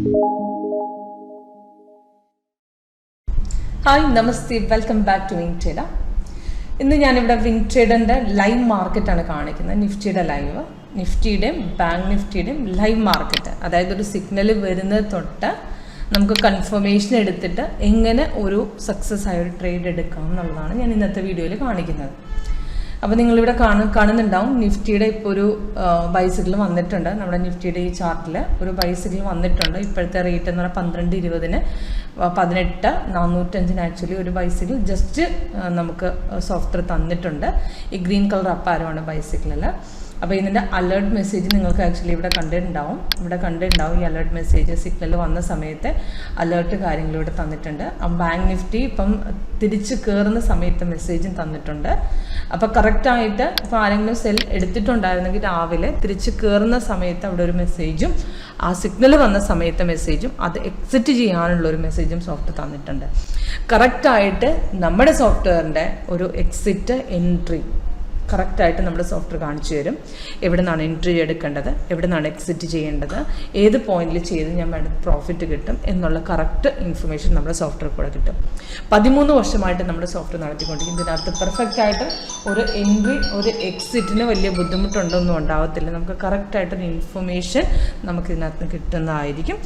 Hi, Namaste, welcome back to WinTrader. ഇന്ന് ഞാനിവിടെ വിൻട്രേഡറിൻ്റെ live മാർക്കറ്റാണ് കാണിക്കുന്നത്. നിഫ്റ്റിയുടെ ലൈവ്, നിഫ്റ്റിയുടെയും ബാങ്ക് നിഫ്റ്റിയുടെയും ലൈവ് മാർക്കറ്റ്. അതായത് ഒരു സിഗ്നൽ വരുന്നത് തൊട്ട് നമുക്ക് കൺഫർമേഷൻ എടുത്തിട്ട് എങ്ങനെ ഒരു സക്സസ് ആയ ഒരു ട്രേഡ് എടുക്കാം എന്നുള്ളതാണ് ഞാൻ ഇന്നത്തെ വീഡിയോയിൽ കാണിക്കുന്നത്. അപ്പോൾ നിങ്ങളിവിടെ കാണുന്നുണ്ടാവും നിഫ്റ്റിയുടെ ഇപ്പോൾ ഒരു ബൈസിക്കിൾ വന്നിട്ടുണ്ട്. നമ്മുടെ നിഫ്റ്റിയുടെ ഈ ചാർട്ടിൽ ഒരു ബൈസിക്കിൾ വന്നിട്ടുണ്ട്. ഇപ്പോഴത്തെ റേറ്റ് എന്ന് പറഞ്ഞാൽ 12.20 18,405 ആക്ച്വലി ഒരു ബൈസിക്കിൾ ജസ്റ്റ് നമുക്ക് സോഫ്റ്റ്വെയർ തന്നിട്ടുണ്ട്. ഈ ഗ്രീൻ കളർ അപ്പാരമാണ് ബൈസിക്കിളിൽ. അപ്പോൾ ഇതിൻ്റെ അലേർട്ട് മെസ്സേജ് നിങ്ങൾക്ക് ആക്ച്വലി ഇവിടെ കണ്ടിട്ടുണ്ടാവും. ഈ അലേർട്ട് മെസ്സേജ് സിഗ്നൽ വന്ന സമയത്ത് അലേർട്ട് കാര്യങ്ങൾ ഇവിടെ തന്നിട്ടുണ്ട്. ബാങ്ക് നിഫ്റ്റി ഇപ്പം തിരിച്ച് കയറുന്ന സമയത്ത് മെസ്സേജും തന്നിട്ടുണ്ട്. അപ്പോൾ കറക്റ്റായിട്ട് ഇപ്പോൾ ആരെങ്കിലും സെൽ എടുത്തിട്ടുണ്ടായിരുന്നെങ്കിൽ രാവിലെ തിരിച്ച് കയറുന്ന സമയത്ത് അവിടെ ഒരു മെസ്സേജും ആ സിഗ്നൽ വന്ന സമയത്തെ മെസ്സേജും അത് എക്സിറ്റ് ചെയ്യാനുള്ളൊരു മെസ്സേജും സോഫ്റ്റ്വെയർ തന്നിട്ടുണ്ട്. കറക്റ്റായിട്ട് നമ്മുടെ സോഫ്റ്റ്വെയറിൻ്റെ ഒരു എക്സിറ്റ് എൻട്രി കറക്റ്റായിട്ട് നമ്മുടെ സോഫ്റ്റ്വെയർ കാണിച്ചു തരും. എവിടെ നിന്നാണ് എൻട്രി എടുക്കേണ്ടത്, എവിടെ നിന്നാണ് എക്സിറ്റ് ചെയ്യേണ്ടത്, ഏത് പോയിന്റിൽ ചെയ്ത് ഞാൻ വേണ്ട പ്രോഫിറ്റ് കിട്ടും എന്നുള്ള കറക്റ്റ് ഇൻഫർമേഷൻ നമ്മുടെ സോഫ്റ്റ്വെയർ കൂടെ കിട്ടും. 13 വർഷമായിട്ട് നമ്മുടെ സോഫ്റ്റ്വെയർ നടത്തിക്കൊണ്ടിരിക്കും. ഇതിനകത്ത് പെർഫെക്റ്റ് ആയിട്ട് ഒരു എൻട്രി ഒരു എക്സിറ്റിന് വലിയ ബുദ്ധിമുട്ടുണ്ടൊന്നും ഉണ്ടാകത്തില്ല. നമുക്ക് കറക്റ്റായിട്ടൊരു ഇൻഫർമേഷൻ നമുക്ക് ഇതിനകത്ത് കിട്ടുന്നതായിരിക്കും.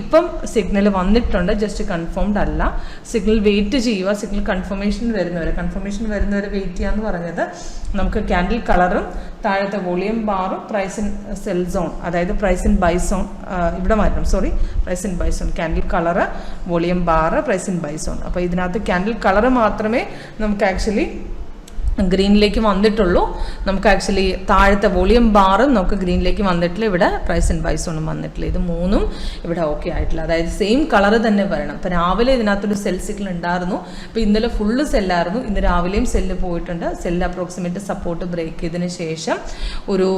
ഇപ്പം സിഗ്നൽ വന്നിട്ടുണ്ട്, ജസ്റ്റ് കൺഫേംഡ് അല്ല. സിഗ്നൽ വെയിറ്റ് ചെയ്യുക. സിഗ്നൽ കൺഫർമേഷൻ വരുന്നവരെ വെയിറ്റ് ചെയ്യാന്ന് പറഞ്ഞത് നമുക്ക് ക്യാൻഡിൽ കളറും താഴത്തെ വോളിയം ബാറും പ്രൈസ് ഇൻ സെൽ സോൺ, അതായത് പ്രൈസ് ഇൻ ബൈ സോൺ ഇവിടെ മാറ്റണം. Price in buy zone, candle colour, volume bar, price in buy zone. അപ്പോൾ ഇതിനകത്ത് ക്യാൻഡിൽ കളറ് മാത്രമേ നമുക്ക് ആക്ച്വലി ഗ്രീനിലേക്ക് വന്നിട്ടുള്ളൂ. നമുക്ക് ആക്ച്വലി താഴത്തെ വോളിയം ബാറും നമുക്ക് ഗ്രീനിലേക്ക് വന്നിട്ടില്ല. ഇവിടെ പ്രൈസ് ഇൻ ബൈ സോണും വന്നിട്ടില്ല. ഇത് മൂന്നും ഇവിടെ ഓക്കെ ആയിട്ടില്ല. അതായത് സെയിം കളർ തന്നെ വരണം. ഇപ്പോൾ രാവിലെ ഇതിനകത്തൊരു സെൽ സിഗ്നൽ ഉണ്ടായിരുന്നു. ഇപ്പോൾ ഇന്നലെ ഫുള്ള് സെല്ലായിരുന്നു. ഇന്ന് രാവിലെയും സെല്ല് പോയിട്ടുണ്ട്. സെല്ല് അപ്രോക്സിമേറ്റ് സപ്പോർട്ട് ബ്രേക്ക് ചെയ്തതിന് ശേഷം ഒരു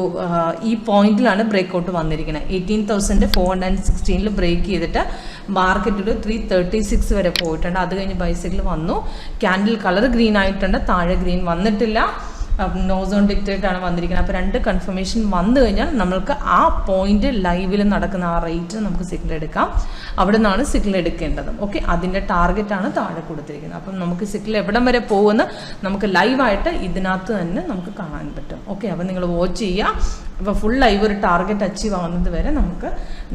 ഈ പോയിന്റിലാണ് ബ്രേക്ക് ഔട്ട് വന്നിരിക്കുന്നത്. 18,416 ബ്രേക്ക് ചെയ്തിട്ട് മാർക്കറ്റ് ഒരു 336 വരെ പോയിട്ടുണ്ട്. അത് കഴിഞ്ഞ് ബൈസിക്കിൾ വന്നു. ക്യാൻഡിൽ കളർ ഗ്രീൻ ആയിട്ടുണ്ട്, താഴെ ഗ്രീൻ വന്നിട്ടില്ല. നോ സോൺ ഡിക്റ്റേറ്റ് ആണ് വന്നിരിക്കുന്നത്. അപ്പോൾ 2 കൺഫർമേഷൻ വന്നു കഴിഞ്ഞാൽ നമ്മൾക്ക് ആ പോയിന്റ് ലൈവിൽ നടക്കുന്ന ആ റേറ്റ് നമുക്ക് സിഗ്നൽ എടുക്കാം. അവിടെ നിന്നാണ് സിഗ്നൽ എടുക്കേണ്ടത്. ഓക്കെ, അതിൻ്റെ ടാർഗറ്റാണ് താഴെ കൊടുത്തിരിക്കുന്നത്. അപ്പം നമുക്ക് സിഗ്നൽ എവിടം വരെ പോകുമെന്ന് നമുക്ക് ലൈവായിട്ട് ഇതിനകത്ത് തന്നെ നമുക്ക് കാണാൻ പറ്റും. ഓക്കെ, അപ്പം നിങ്ങൾ വാച്ച് ചെയ്യുക. അപ്പോൾ ഫുൾ ലൈവ് ഒരു ടാർഗറ്റ് അച്ചീവ് ആവുന്നത് വരെ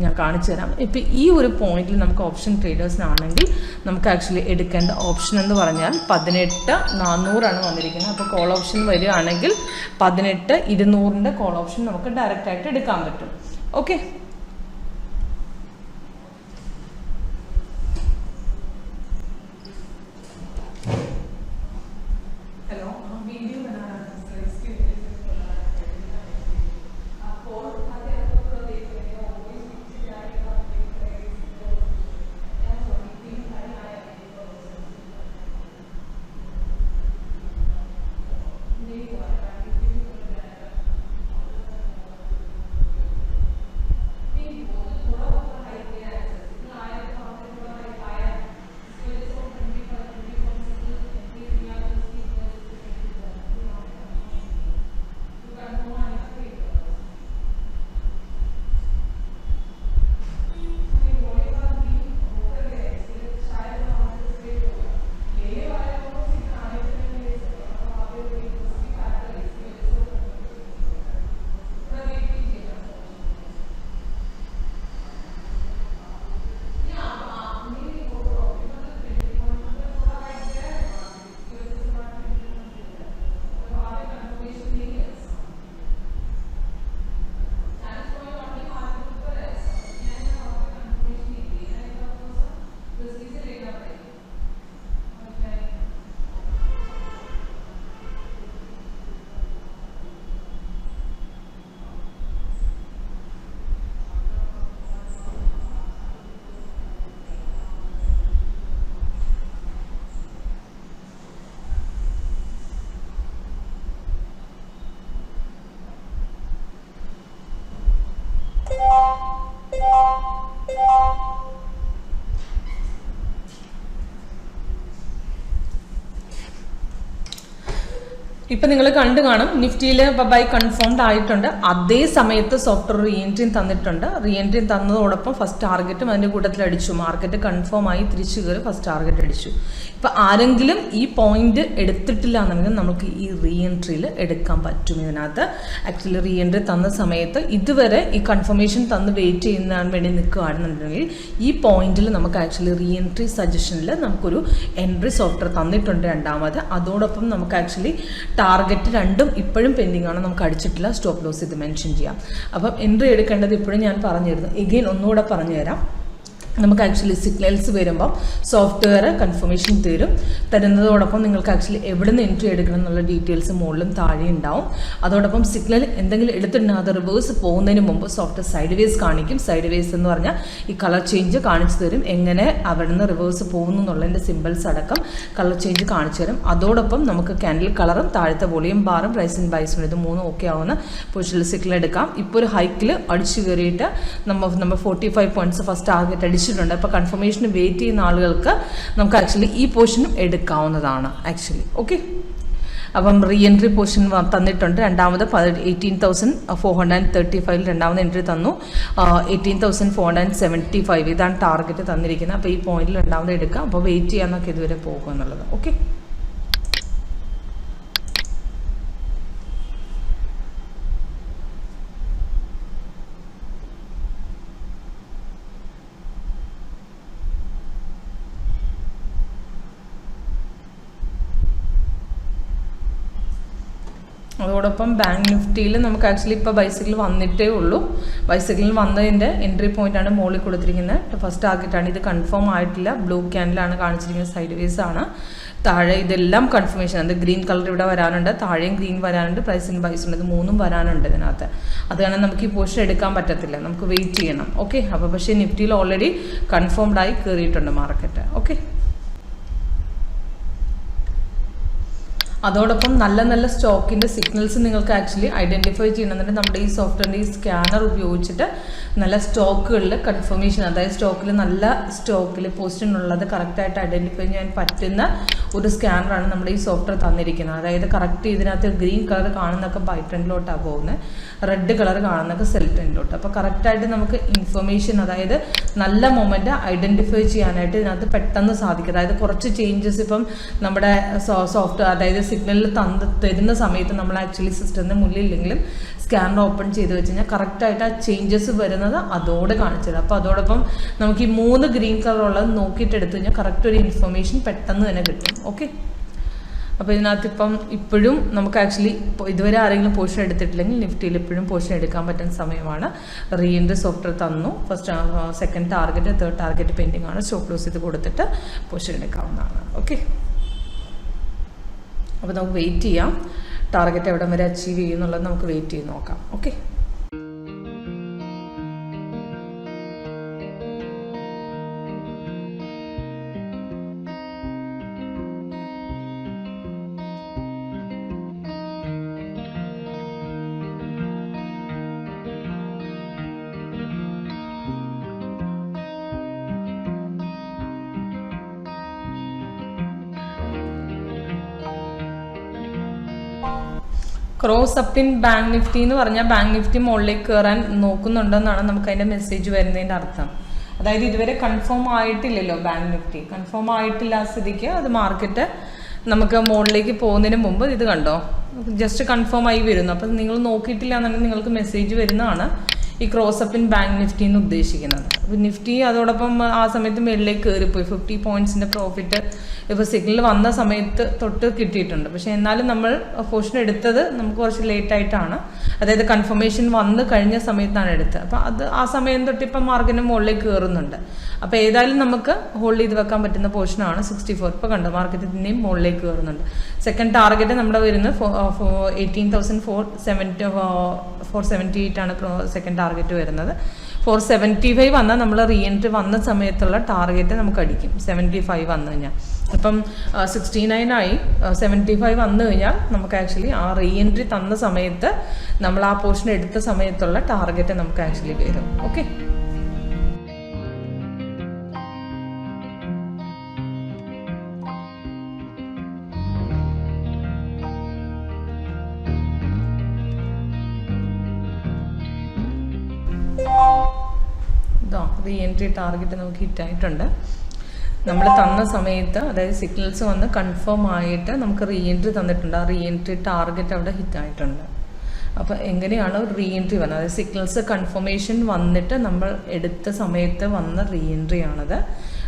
ഞാൻ കാണിച്ചു തരാം. ഇപ്പം ഈ ഒരു പോയിന്റിൽ നമുക്ക് ഓപ്ഷൻ ട്രേഡേഴ്സിനാണെങ്കിൽ നമുക്ക് ആക്ച്വലി എടുക്കേണ്ട ഓപ്ഷൻ എന്ന് പറഞ്ഞാൽ 18,400 വന്നിരിക്കുന്നത്. അപ്പോൾ കോൾ ഓപ്ഷൻ വരികയാണെങ്കിൽ 18,200 കോൾ ഓപ്ഷൻ നമുക്ക് ഡയറക്റ്റ് ആയിട്ട് എടുക്കാൻ പറ്റും. ഓക്കെ, ഇപ്പം നിങ്ങൾ കണ്ടു കാണും നിഫ്റ്റിയിൽ ബൈ കൺഫേംഡ് ആയിട്ടുണ്ട്. അതേ സമയത്ത് സോഫ്റ്റ്വെയർ റീ എൻട്രിയും തന്നിട്ടുണ്ട്. റീ എൻട്രിയും തന്നതോടൊപ്പം ഫസ്റ്റ് ടാർഗറ്റും അതിൻ്റെ കൂട്ടത്തിൽ അടിച്ചു. മാർക്കറ്റ് കൺഫേം ആയി തിരിച്ചു കയറി ഫസ്റ്റ് ടാർഗറ്റ് അടിച്ചു. ഇപ്പം ആരെങ്കിലും ഈ പോയിന്റ് എടുത്തിട്ടില്ല എന്നുണ്ടെങ്കിൽ നമുക്ക് ഈ റീ എൻട്രിയിൽ എടുക്കാൻ പറ്റും. ഇതിനകത്ത് ആക്ച്വലി റീ എൻട്രി തന്ന സമയത്ത് ഇതുവരെ ഈ കൺഫർമേഷൻ തന്ന് വെയിറ്റ് ചെയ്യുന്നതിന് വേണ്ടി നിൽക്കുകയാണെന്നുണ്ടെങ്കിൽ ഈ പോയിന്റിൽ നമുക്ക് ആക്ച്വലി റീ എൻട്രി സജഷനിൽ നമുക്കൊരു എൻട്രി സോഫ്റ്റ്വെയർ തന്നിട്ടുണ്ട് രണ്ടാമത്. അതോടൊപ്പം നമുക്ക് ആക്ച്വലി ടാർഗറ്റ് രണ്ടും ഇപ്പോഴും പെൻഡിങ് ആണ്, നമുക്ക് അടിച്ചിട്ടില്ല. സ്റ്റോപ്പ് ലോസ് ഇത് മെൻഷൻ ചെയ്യാം. അപ്പം എൻട്രി എടുക്കേണ്ടത് ഇപ്പോഴും ഞാൻ പറഞ്ഞിരുന്നു. എഗെയിൻ ഒന്നുകൂടെ പറഞ്ഞു തരാം. നമുക്ക് ആക്ച്വലി സിഗ്നൽസ് വരുമ്പോൾ സോഫ്റ്റ്വെയർ കൺഫർമേഷൻ തരുന്നതോടൊപ്പം നിങ്ങൾക്ക് ആക്ച്വലി എവിടെ നിന്ന് എൻട്രി എടുക്കണം എന്നുള്ള ഡീറ്റെയിൽസ് മുകളിലും താഴെ ഉണ്ടാവും. അതോടൊപ്പം സിഗ്നൽ എന്തെങ്കിലും എടുത്തിട്ടുണ്ടെങ്കിൽ അത് റിവേഴ്സ് പോകുന്നതിന് മുമ്പ് സോഫ്റ്റ്വെയർ സൈഡ് വേസ് കാണിക്കും. സൈഡ് വേസ് എന്ന് പറഞ്ഞാൽ ഈ കളർ ചേഞ്ച് കാണിച്ചു തരും, എങ്ങനെ അവിടെ നിന്ന് റിവേഴ്സ് പോകുന്നു എന്നുള്ളതിൻ്റെ സിമ്പിൾസ് അടക്കം കളർ ചേഞ്ച് കാണിച്ചു തരും. അതോടൊപ്പം നമുക്ക് ക്യാൻഡിൽ കളറും താഴത്തെ വോളിയം ബാറും പ്രൈസ് ആൻഡ് ബൈസും ഇത് മൂന്നും ഓക്കെ ആവുന്ന പൊസിഷനിൽ സിഗ്നൽ എടുക്കാം. ഇപ്പോൾ ഒരു ഹൈക്കിൽ അടിച്ചു കയറിയിട്ട് നമ്മൾ 45 പോയിന്റ്സ് ഫസ്റ്റ് ടാർഗറ്റ് അടിച്ചിട്ടുണ്ട്. അപ്പോൾ കൺഫർമേഷന് വെയിറ്റ് ചെയ്യുന്ന ആളുകൾക്ക് നമുക്ക് ആക്ച്വലി ഈ പോർഷനും എടുക്കാവുന്നതാണ് ആക്ച്വലി. ഓക്കെ, അപ്പം റീ എൻട്രി പോർഷൻ തന്നിട്ടുണ്ട്. രണ്ടാമത് 18,435 രണ്ടാമത് എൻട്രി തന്നു. 18,475 ഇതാണ് ടാർഗറ്റ് തന്നിരിക്കുന്നത്. അപ്പോൾ ഈ പോയിന്റിൽ രണ്ടാമത് എടുക്കാം. അപ്പോൾ വെയിറ്റ് ചെയ്യാന്നൊക്കെ ഇതുവരെ പോകും എന്നുള്ളത്. ഓക്കെ, അതോടൊപ്പം ബാങ്ക് നിഫ്റ്റിയിൽ നമുക്ക് ആക്ച്വലി ഇപ്പോൾ ബൈസിക്കിൾ വന്നിട്ടേ ഉള്ളൂ. ബൈസിക്കിളിൽ വന്നതിൻ്റെ എൻട്രി പോയിന്റാണ് മുകളിൽ കൊടുത്തിരിക്കുന്നത്. ഫസ്റ്റ് ടാർഗറ്റാണ്. ഇത് കൺഫേം ആയിട്ടില്ല. ബ്ലൂ ക്യാൻഡിലാണ് കാണിച്ചിരിക്കുന്നത്. സൈഡ് വേസ് ആണ്. താഴെ ഇതെല്ലാം കൺഫർമേഷൻ. അത് ഗ്രീൻ കളർ ഇവിടെ വരാനുണ്ട്, താഴെയും ഗ്രീൻ വരാനുണ്ട്, പ്രൈസിന് ബൈസ് ഉണ്ട്. ഇത് മൂന്നും വരാനുണ്ട് ഇതിനകത്ത്. അത് കാരണം നമുക്ക് ഈ പോർഷൻ എടുക്കാൻ പറ്റത്തില്ല, നമുക്ക് വെയിറ്റ് ചെയ്യണം. ഓക്കെ, അപ്പോൾ പക്ഷേ നിഫ്റ്റിയിൽ ഓൾറെഡി കൺഫേംഡ് ആയി കയറിയിട്ടുണ്ട് മാർക്കറ്റ്. ഓക്കെ, അതോടൊപ്പം നല്ല നല്ല സ്റ്റോക്കിൻ്റെ സിഗ്നൽസ് നിങ്ങൾക്ക് ആക്ച്വലി ഐഡൻറ്റിഫൈ ചെയ്യണമെന്നുണ്ടെങ്കിൽ നമ്മുടെ ഈ സോഫ്റ്റ്വെയറിൻ്റെ ഈ സ്കാനർ ഉപയോഗിച്ചിട്ട് നല്ല സ്റ്റോക്കുകളിൽ കൺഫർമേഷൻ, അതായത് സ്റ്റോക്കിൽ നല്ല സ്റ്റോക്കിൽ പോസ്റ്റിനുള്ളത് കറക്റ്റായിട്ട് ഐഡൻറ്റിഫൈ ചെയ്യാൻ പറ്റുന്ന ഒരു സ്കാനറാണ് നമ്മുടെ ഈ സോഫ്റ്റ്വെയർ തന്നിരിക്കുന്നത്. അതായത് കറക്റ്റ് ഇതിനകത്ത് ഗ്രീൻ കളർ കാണുന്നൊക്കെ ബൈ ട്രെൻഡിലോട്ടാണ് പോകുന്നത്, റെഡ് കളർ കാണുന്നൊക്കെ സെൽ ട്രെൻഡിലോട്ട്. അപ്പോൾ കറക്റ്റായിട്ട് നമുക്ക് ഇൻഫർമേഷൻ, അതായത് നല്ല മൊമെൻറ്റ് ഐഡൻറ്റിഫൈ ചെയ്യാനായിട്ട് ഇതിനകത്ത് പെട്ടെന്ന് സാധിക്കും. അതായത് കുറച്ച് ചേഞ്ചസ് ഇപ്പം നമ്മുടെ സോഫ്റ്റ്വെയർ, അതായത് സിഗ്നലിൽ തരുന്ന സമയത്ത് നമ്മൾ ആക്ച്വലി സിസ്റ്റത്തിൻ്റെ മുന്നിലെങ്കിലും സ്കാനർ ഓപ്പൺ ചെയ്ത് വെച്ച് കഴിഞ്ഞാൽ കറക്റ്റായിട്ട് ആ ചേഞ്ചസ് വരുന്നത് അതോടെ കാണിച്ചത്. അപ്പോൾ അതോടൊപ്പം നമുക്ക് ഈ 3 ഗ്രീൻ കളറുള്ളത് നോക്കിയിട്ട് എടുത്തു കഴിഞ്ഞാൽ കറക്റ്റ് ഒരു ഇൻഫർമേഷൻ പെട്ടെന്ന് തന്നെ കിട്ടും. ഓക്കെ, അപ്പോൾ ഇതിനകത്ത് ഇപ്പോഴും നമുക്ക് ആക്ച്വലി ഇതുവരെ ആരെങ്കിലും പോർഷൻ എടുത്തിട്ടില്ലെങ്കിൽ നിഫ്റ്റിയിൽ ഇപ്പോഴും പോർഷൻ എടുക്കാൻ പറ്റുന്ന സമയമാണ്. റീ എൻട്രി സോഫ്റ്റ്വെയർ തന്നു. First second target, third target pending ആണ്. സ്റ്റോപ്പ് ലോസ് ഇത് കൊടുത്തിട്ട് പോർഷൻ എടുക്കാവുന്നതാണ്. ഓക്കെ, അപ്പോൾ നമുക്ക് വെയിറ്റ് ചെയ്യാം. ടാർഗറ്റ് എവിടം വരെ അച്ചീവ് ചെയ്യുന്നുള്ളത് നമുക്ക് വെയിറ്റ് ചെയ്ത് നോക്കാം. Okay, cross up in bank Nifty എന്ന് പറഞ്ഞാൽ ബാങ്ക് നിഫ്റ്റി മുകളിലേക്ക് കയറാൻ നോക്കുന്നുണ്ടെന്നാണ് നമുക്ക് അതിൻ്റെ മെസ്സേജ് വരുന്നതിൻ്റെ അർത്ഥം. അതായത് ഇതുവരെ കൺഫേം ആയിട്ടില്ലല്ലോ ബാങ്ക് നിഫ്റ്റി. കൺഫേം ആയിട്ടില്ല സ്ഥിതിക്ക് അത് മാർക്കറ്റ് നമുക്ക് മുകളിലേക്ക് പോകുന്നതിന് മുമ്പ് ഇത് കണ്ടോ ജസ്റ്റ് കൺഫേം ആയി വരുന്നു. അപ്പം നിങ്ങൾ നോക്കിയിട്ടില്ല എന്നുണ്ടെങ്കിൽ നിങ്ങൾക്ക് മെസ്സേജ് വരുന്നതാണ് ഈ cross up in bank Nifty എന്ന് ഉദ്ദേശിക്കുന്നത്. അപ്പോൾ നിഫ്റ്റി അതോടൊപ്പം ആ സമയത്ത് മുകളിലേക്ക് കയറിപ്പോയി. 50 പോയിൻറ്റ്സിൻ്റെ പ്രോഫിറ്റ് ഇപ്പോൾ സിഗ്നൽ വന്ന സമയത്ത് തൊട്ട് കിട്ടിയിട്ടുണ്ട്. പക്ഷേ എന്നാലും നമ്മൾ പോർഷൻ എടുത്തത് നമുക്ക് കുറച്ച് ലേറ്റായിട്ടാണ്, അതായത് കൺഫർമേഷൻ വന്ന് കഴിഞ്ഞ സമയത്താണ് എടുത്തത്. അപ്പോൾ അത് ആ സമയം തൊട്ട് ഇപ്പം മാർക്കറ്റിന് മുകളിലേക്ക് കയറുന്നുണ്ട്. അപ്പോൾ ഏതായാലും നമുക്ക് ഹോൾഡ് ചെയ്ത് വെക്കാൻ പറ്റുന്ന പോർഷനാണ് 64. ഇപ്പോൾ കണ്ടോ മാർക്കറ്റ് ഇതിൻ്റെയും മുകളിലേക്ക് കയറുന്നുണ്ട്. സെക്കൻഡ് ടാർഗറ്റ് നമ്മുടെ വരുന്നത് 18,478 ആണ് സെക്കൻഡ് ടാർഗറ്റ് വരുന്നത്. 475 വന്നാൽ നമ്മൾ റീ എൻട്രി വന്ന സമയത്തുള്ള ടാർഗറ്റ് നമുക്ക് അടിക്കും. 75 വന്നു കഴിഞ്ഞാൽ ഇപ്പം 69 ആയി, 75 വന്നു കഴിഞ്ഞാൽ നമുക്ക് ആക്ച്വലി ആ റീ എൻട്രി തന്ന സമയത്ത് നമ്മൾ ആ പോർഷൻ എടുത്ത സമയത്തുള്ള ടാർഗറ്റ് നമുക്ക് ആക്ച്വലി വരും. ഓക്കെ, ഇതാ റീ എൻട്രി ടാർഗറ്റ് നമുക്ക് ഹിറ്റായിട്ടുണ്ട്. നമ്മൾ തന്ന സമയത്ത് അതായത് സിഗ്നൽസ് വന്ന് കൺഫേം ആയിട്ട് നമുക്ക് റീ എൻട്രി തന്നിട്ടുണ്ട്. ആ റീ എൻട്രി ടാർഗറ്റ് അവിടെ ഹിറ്റായിട്ടുണ്ട്. അപ്പോൾ എങ്ങനെയാണ് റീ എൻട്രി വന്നത്? അതായത് സിഗ്നൽസ് കൺഫർമേഷൻ വന്നിട്ട് നമ്മൾ എടുത്ത സമയത്ത് വന്ന റീ എൻട്രി ആണത്.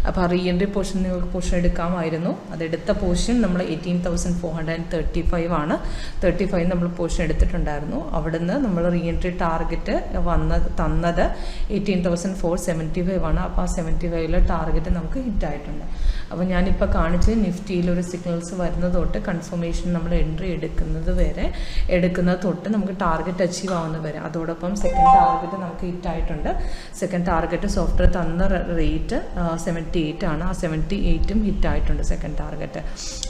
അപ്പോൾ ആ റീ എൻട്രി പോർഷൻ നിങ്ങൾക്ക് പോർഷൻ എടുക്കാമായിരുന്നു. അതെടുത്ത പോർഷൻ നമ്മൾ 18,435 ആണ്. 35 നമ്മൾ പോർഷൻ എടുത്തിട്ടുണ്ടായിരുന്നു. അവിടുന്ന് നമ്മൾ റീ എൻട്രി ടാർഗറ്റ് തന്നത് 18,475 ആണ്. അപ്പോൾ ആ 75 ടാർഗറ്റ് നമുക്ക് ഹിറ്റായിട്ടുണ്ട്. അപ്പോൾ ഞാനിപ്പോൾ കാണിച്ച് നിഫ്റ്റിയിൽ ഒരു സിഗ്നൽസ് വരുന്നത് തൊട്ട് കൺഫർമേഷൻ നമ്മൾ എൻട്രി എടുക്കുന്നത് തൊട്ട് നമുക്ക് ടാർഗറ്റ് അച്ചീവ് ആവുന്ന വരെ. അതോടൊപ്പം സെക്കൻഡ് ടാർഗറ്റ് നമുക്ക് ഹിറ്റായിട്ടുണ്ട്. സെക്കൻഡ് ടാർഗറ്റ് സോഫ്റ്റ്വെയർ തന്ന റേറ്റ് 78 ആണ്. ആ 78ഉം ഹിറ്റായിട്ടുണ്ട് സെക്കൻഡ് ടാർഗറ്റ്.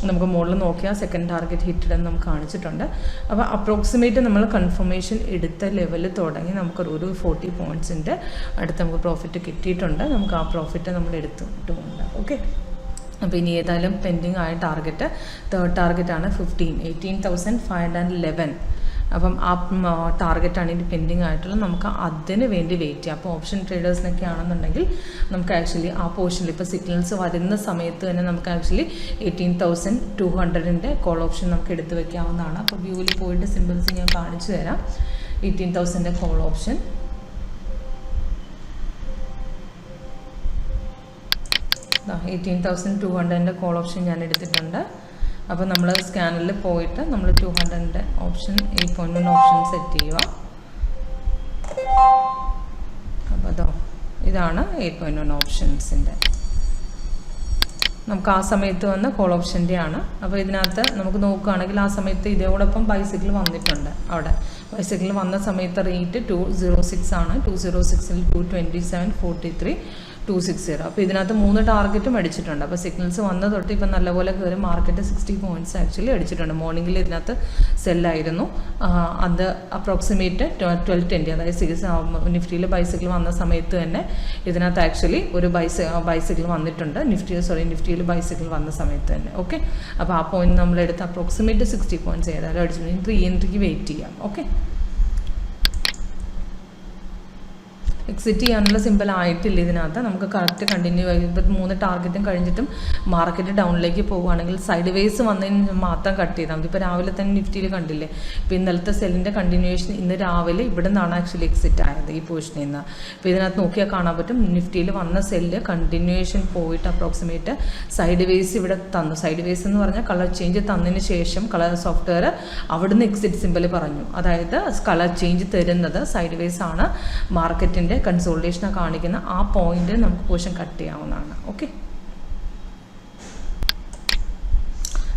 നമുക്ക് മുകളിൽ നോക്കിയാൽ സെക്കൻഡ് ടാർഗറ്റ് ഹിറ്റഡ് എന്ന് നമുക്ക് കാണിച്ചിട്ടുണ്ട്. അപ്പോൾ അപ്രോക്സിമേറ്റ് നമ്മൾ കൺഫർമേഷൻ എടുത്ത ലെവലിൽ തുടങ്ങി നമുക്കൊരു 40 പോയിൻറ്റ്സിൻ്റെ അടുത്ത് നമുക്ക് പ്രോഫിറ്റ് കിട്ടിയിട്ടുണ്ട്. നമുക്ക് ആ പ്രോഫിറ്റ് നമ്മൾ എടുത്തിട്ടുമുണ്ട്. ഓക്കെ, അപ്പോൾ ഇനി ഏതായാലും പെൻഡിങ് ആയ ടാർഗറ്റ് തേർഡ് ടാർഗറ്റാണ് 18,511. അപ്പം ആ ടാർഗറ്റാണ് ഇനി പെൻഡിങ് ആയിട്ടുള്ളത്. നമുക്ക് അതിന് വേണ്ടി വെയിറ്റ് ചെയ്യാം. അപ്പോൾ ഓപ്ഷൻ ട്രേഡേഴ്സിനൊക്കെ ആണെന്നുണ്ടെങ്കിൽ നമുക്ക് ആക്ച്വലി ആ പോർഷനിൽ ഇപ്പോൾ സിഗ്നൽസ് വരുന്ന സമയത്ത് തന്നെ നമുക്ക് ആക്ച്വലി 18,200ൻ്റെ കോൾ ഓപ്ഷൻ നമുക്ക് എടുത്ത് വെക്കാവുന്നതാണ്. അപ്പോൾ വ്യൂവിൽ പോയിട്ട് സിമ്പിൾസ് ഞാൻ കാണിച്ചു തരാം. 18,000ൻ്റെ കോൾ ഓപ്ഷൻ $18,200ൻ്റെ കോൾ ഓപ്ഷൻ ഞാൻ എടുത്തിട്ടുണ്ട്. അപ്പോൾ നമ്മൾ സ്കാനറിൽ പോയിട്ട് നമ്മൾ 200ൻ്റെ ഓപ്ഷൻ 8.1 ഓപ്ഷൻ സെറ്റ് ചെയ്യുക. അപ്പോൾ അതോ ഇതാണ് 8.1 ഓപ്ഷൻസിൻ്റെ. നമുക്ക് ആ സമയത്ത് വന്ന കോൾ ഓപ്ഷൻ്റെ ആണ്. അപ്പോൾ ഇതിനകത്ത് നമുക്ക് നോക്കുകയാണെങ്കിൽ ആ സമയത്ത് ഇതോടൊപ്പം ബൈസിക്കിൾ വന്നിട്ടുണ്ട്. അവിടെ ബൈസിക്കിൾ വന്ന സമയത്ത് റേറ്റ് 206 ആണ്. 206ൽ 227.43 260. അപ്പോൾ ഇതിനകത്ത് 3 ടാർഗറ്റും അടിച്ചിട്ടുണ്ട്. അപ്പോൾ സിഗ്നൽസ് വന്ന തൊട്ട് ഇപ്പം നല്ലപോലെ കയറി മാർക്കറ്റ് 60 പോയിൻറ്റ്സ് ആക്ച്വലി അടിച്ചിട്ടുണ്ട്. മോർണിംഗിൽ ഇതിനകത്ത് സെല്ലായിരുന്നു. അത് അപ്രോക്സിമേറ്റ് 1220 അതായത് നിഫ്റ്റിയിൽ ബൈസിക്കിൾ വന്ന സമയത്ത് തന്നെ ഇതിനകത്ത് ആക്ച്വലി ഒരു ബൈസിക്കിൾ വന്നിട്ടുണ്ട്. നിഫ്റ്റിയിൽ ബൈസിക്കിൾ വന്ന സമയത്ത് തന്നെ. ഓക്കെ, അപ്പോൾ ആ പോയിന്റ് നമ്മളെടുത്ത് അപ്രോക്സിമേറ്റ് 60 പോയിൻറ്റ്സ് ഏതായാലും അടിച്ചിട്ടുണ്ട്. റീ എൻട്രിക്ക് വെയിറ്റ് ചെയ്യാം. ഓക്കെ, എക്സിറ്റ് ചെയ്യാനുള്ള സിമ്പിൾ ആയിട്ടില്ല ഇതിനകത്ത്. നമുക്ക് കറക്റ്റ് കണ്ടിന്യൂ ഇപ്പോൾ 3 ടാർഗറ്റും കഴിഞ്ഞിട്ടും മാർക്കറ്റ് ഡൗണിലേക്ക് പോകുകയാണെങ്കിൽ സൈഡ് വേസ് വന്നതിന് മാത്രം കട്ട് ചെയ്താൽ മതി. ഇപ്പോൾ രാവിലെ തന്നെ നിഫ്റ്റിയിൽ കണ്ടില്ലേ, ഇപ്പോൾ ഇന്നലത്തെ സെല്ലിൻ്റെ കണ്ടിന്യൂവേഷൻ ഇന്ന് രാവിലെ ഇവിടെ നിന്നാണ് ആക്ച്വലി എക്സിറ്റ് ആയത്, ഈ പോർഷനിൽ നിന്ന്. ഇപ്പോൾ ഇതിനകത്ത് നോക്കിയാൽ കാണാൻ പറ്റും നിഫ്റ്റിയിൽ വന്ന സെല്ല് കണ്ടിന്യൂവേഷൻ പോയിട്ട് അപ്രോക്സിമേറ്റ് സൈഡ് വേസ് ഇവിടെ തന്നു. സൈഡ് വേസ് എന്ന് പറഞ്ഞാൽ കളർ ചേഞ്ച് തന്നതിന് ശേഷം സോഫ്റ്റ്വെയർ അവിടുന്ന് എക്സിറ്റ് സിമ്പിൾ പറഞ്ഞു. അതായത് കളർ ചേഞ്ച് തരുന്നത് സൈഡ് വേസ് ആണ്. മാർക്കറ്റിൻ്റെ കൺസോൾട്ടേഷനെ കാണിക്കുന്ന ആ പോയിന്റ് നമുക്ക് പോർഷൻ കട്ട് ചെയ്യാവുന്നതാണ്. ഓക്കെ,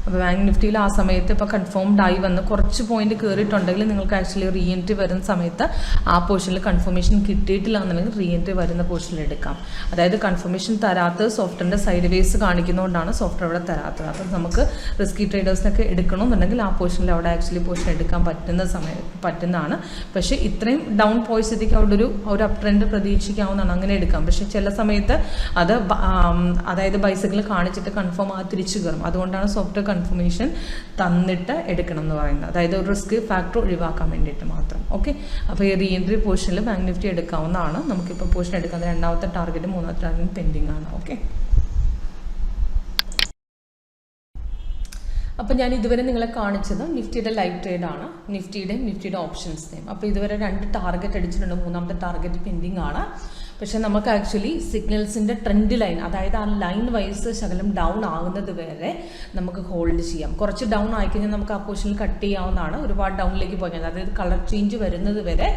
അപ്പോൾ ബാങ്ക് നിഫ്റ്റിയിൽ ആ സമയത്ത് ഇപ്പോൾ കൺഫേംഡ് ആയി വന്ന് കുറച്ച് പോയിന്റ് കയറിയിട്ടുണ്ടെങ്കിൽ നിങ്ങൾക്ക് ആക്ച്വലി റീ എൻട്രി വരുന്ന സമയത്ത് ആ പോർഷനിൽ കൺഫർമേഷൻ കിട്ടിയിട്ടില്ല എന്നുണ്ടെങ്കിൽ റീ എൻട്രി വരുന്ന പോർഷനിൽ എടുക്കാം. അതായത് കൺഫർമേഷൻ തരാത്തത് സോഫ്റ്റ്വെയറിൻ്റെ സൈഡ് വേസ് കാണിക്കുന്നതുകൊണ്ടാണ് സോഫ്റ്റ്വെയർ അവിടെ തരാത്തത്. അപ്പോൾ നമുക്ക് റിസ്കി ട്രേഡേഴ്സിനൊക്കെ എടുക്കണമെന്നുണ്ടെങ്കിൽ ആ പോർഷനിൽ അവിടെ ആക്ച്വലി പോർഷൻ എടുക്കാൻ പറ്റുന്നതാണ്. പക്ഷേ ഇത്രയും ഡൗൺ പോയ സ്ഥിതിക്ക് അവിടെ ഒരു അപ് ട്രെൻഡ് പ്രതീക്ഷിക്കാവുന്നതാണ്, അങ്ങനെ എടുക്കാം. പക്ഷേ ചില സമയത്ത് അതായത് ബൈസിക്കിൾ കാണിച്ചിട്ട് കൺഫേം ആ തിരിച്ചു കയറും. അതുകൊണ്ടാണ് സോഫ്റ്റ്വെയർ കൺഫർമേഷൻ തന്നിട്ട് എടുക്കണം എന്ന് പറയുന്നത്. അതായത് ഒരു റിസ്ക് ഫാക്ടർ ഒഴിവാക്കാൻ വേണ്ടിയിട്ട് മാത്രം. ഓക്കെ, അപ്പോൾ ഈ റീ എൻട്രി പോർഷനിൽ ബാങ്ക് നിഫ്റ്റി എടുക്കാവുന്നതാണ്. നമുക്കിപ്പോൾ പോർഷൻ എടുക്കുന്നത് 2ാമത്തെ ടാർഗറ്റ് 3ാമത്തെ ടാർഗറ്റ് പെൻഡിങ് ആണ്. ഓക്കെ, അപ്പോൾ ഞാൻ ഇതുവരെ നിങ്ങളെ കാണിച്ചത് നിഫ്റ്റിയുടെ ലൈവ് ട്രേഡാണ്, നിഫ്റ്റിയുടെ ഓപ്ഷൻസിനെയും. അപ്പോൾ ഇതുവരെ 2 ടാർഗറ്റ് അടിച്ചിട്ടുണ്ട്. 3ാമത്തെ ടാർഗറ്റ് പെൻഡിങ് ആണ്. പക്ഷേ നമുക്ക് ആക്ച്വലി സിഗ്നൽസിൻ്റെ ട്രെൻഡ് ലൈൻ, അതായത് ആ ലൈൻ വൈസ് ശകലം ഡൗൺ ആകുന്നത് വരെ നമുക്ക് ഹോൾഡ് ചെയ്യാം. കുറച്ച് ഡൗൺ ആയിക്കഴിഞ്ഞാൽ നമുക്ക് ആ പൊസിഷനിൽ കട്ട് ചെയ്യാവുന്നതാണ്. ഒരുപാട് ഡൗണിലേക്ക് പോയി കഴിഞ്ഞാൽ അതായത് കളർ ചേഞ്ച് വരുന്നത് വരെ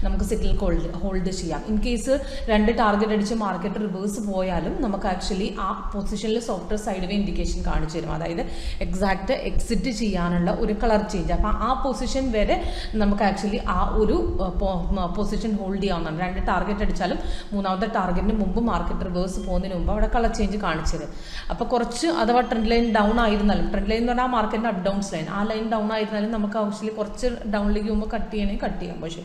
നമുക്ക് സിഗ്നൽ ഹോൾഡ് ചെയ്യാം. ഇൻ കേസ് 2 ടാർഗറ്റ് അടിച്ച് മാർക്കറ്റ് റിവേഴ്സ് പോയാലും നമുക്ക് ആക്ച്വലി ആ പൊസിഷനിൽ സോഫ്റ്റ്വെയർ സൈഡ് വേ ഇൻഡിക്കേഷൻ കാണിച്ചു തരും. അതായത് എക്സാക്റ്റ് എക്സിറ്റ് ചെയ്യാനുള്ള ഒരു കളർ ചേഞ്ച്. അപ്പോൾ ആ പൊസിഷൻ വരെ നമുക്ക് ആക്ച്വലി ആ ഒരു പൊസിഷൻ ഹോൾഡ് ചെയ്യാവുന്നതാണ്. 2 ടാർഗറ്റ് അടിച്ചാലും 3ാമത്തെ ടാർഗറ്റിന് മുമ്പ് മാർക്കറ്റ് റിവേഴ്സ് പോകുന്നതിന് മുമ്പ് അവിടെ കളർ ചേഞ്ച് കാണിച്ചത്. അപ്പോൾ കുറച്ച് അഥവാ ട്രെൻഡ് ലൈൻ ഡൗൺ ആയിരുന്നാലും, ട്രെൻഡ് ലൈൻ എന്ന് പറഞ്ഞാൽ ആ മാർക്കറ്റിൻ്റെ അപ്പ് ഡൗൺസ് ലൈൻ, ആ ലൈൻ ഡൗൺ ആയിരുന്നാലും നമുക്ക് ആക്ച്വലി കുറച്ച് ഡൗണിലേക്ക് പോകുമ്പോൾ കട്ട് ചെയ്യണമെങ്കിൽ കട്ട് ചെയ്യാം. പക്ഷേ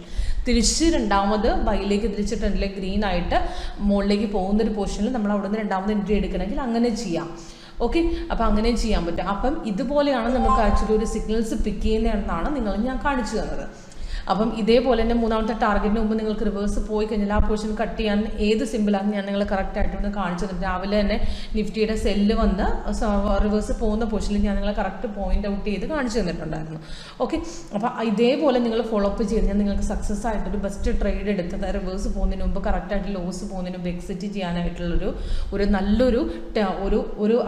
തിരിച്ച് 2ാമത് ബൈയിലേക്ക് തിരിച്ച് ട്രെൻഡിലേക്ക് ഗ്രീൻ ആയിട്ട് മുകളിലേക്ക് പോകുന്നൊരു പൊസിഷനിൽ നമ്മൾ അവിടെ നിന്ന് 2ാമത് എൻട്രി എടുക്കണമെങ്കിൽ അങ്ങനെ ചെയ്യാം. ഓക്കെ, അപ്പോൾ അങ്ങനെ ചെയ്യാൻ പറ്റും. അപ്പം ഇതുപോലെയാണ് നമുക്ക് ആക്ച്വലി ഒരു സിഗ്നൽസ് പിക്ക് ചെയ്യുന്നതെന്നാണ് ഞാൻ കാണിച്ചു തന്നത്. അപ്പം ഇതേപോലെ തന്നെ മൂന്നാമത്തെ ടാർഗറ്റിന് മുമ്പ് നിങ്ങൾക്ക് റിവേഴ്സ് പോയി കഴിഞ്ഞാൽ ആ പൊസിഷൻ കട്ട് ചെയ്യാൻ ഏത് സിമ്പിളാണെന്ന് ഞാൻ നിങ്ങളെ കറക്റ്റായിട്ട് ഒന്ന് കാണിച്ചു തന്നിട്ട് രാവിലെ തന്നെ നിഫ്റ്റിയുടെ സെല്ല് വന്ന് റിവേഴ്സ് പോകുന്ന പൊസിഷനിൽ ഞാൻ നിങ്ങളെ കറക്റ്റ് പോയിന്റ് ഔട്ട് ചെയ്ത് കാണിച്ചു തന്നിട്ടുണ്ടായിരുന്നു. ഓക്കെ, അപ്പോൾ ഇതേപോലെ നിങ്ങൾ ഫോളോ അപ്പ് ചെയ്ത് കഴിഞ്ഞാൽ നിങ്ങൾക്ക് സക്സസ് ആയിട്ടൊരു ബെസ്റ്റ് ട്രേഡ് എടുത്തത് റിവേഴ്സ് പോകുന്നതിന് മുമ്പ് കറക്റ്റായിട്ട് ലോസ് പോകുന്നതിന് മുമ്പ് എക്സിറ്റ് ചെയ്യാനായിട്ടുള്ളൊരു നല്ലൊരു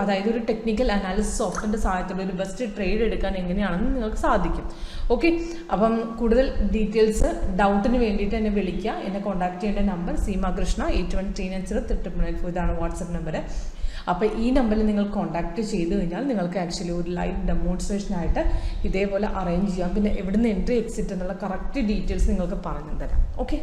അതായത് ഒരു ടെക്നിക്കൽ അനാലിസിസ് സോഫ്റ്റ്വെയറിൻ്റെ സഹായത്തോടെ ഒരു ബെസ്റ്റ് ട്രേഡ് എടുക്കാൻ എങ്ങനെയാണെന്ന് നിങ്ങൾക്ക് സാധിക്കും. ഓക്കെ, അപ്പം കൂടുതൽ ഡീറ്റെയിൽസ് ഡൗട്ടിന് വേണ്ടിയിട്ട് എന്നെ വിളിക്കുക. എന്നെ കോൺടാക്ട് ചെയ്യേണ്ട നമ്പർ സീമ കൃഷ്ണ 81390994 ഇതാണ് വാട്സപ്പ് നമ്പർ. അപ്പോൾ ഈ നമ്പറിൽ നിങ്ങൾ കോൺടാക്റ്റ് ചെയ്ത് കഴിഞ്ഞാൽ നിങ്ങൾക്ക് ആക്ച്വലി ഒരു ലൈവ് ഡെമോൺസ്ട്രേഷനായിട്ട് ഇതേപോലെ അറേഞ്ച് ചെയ്യാം. പിന്നെ എവിടുന്ന് എൻട്രി എക്സിറ്റ് എന്നുള്ള കറക്റ്റ് ഡീറ്റെയിൽസ് നിങ്ങൾക്ക് പറഞ്ഞു തരാം. ഓക്കെ.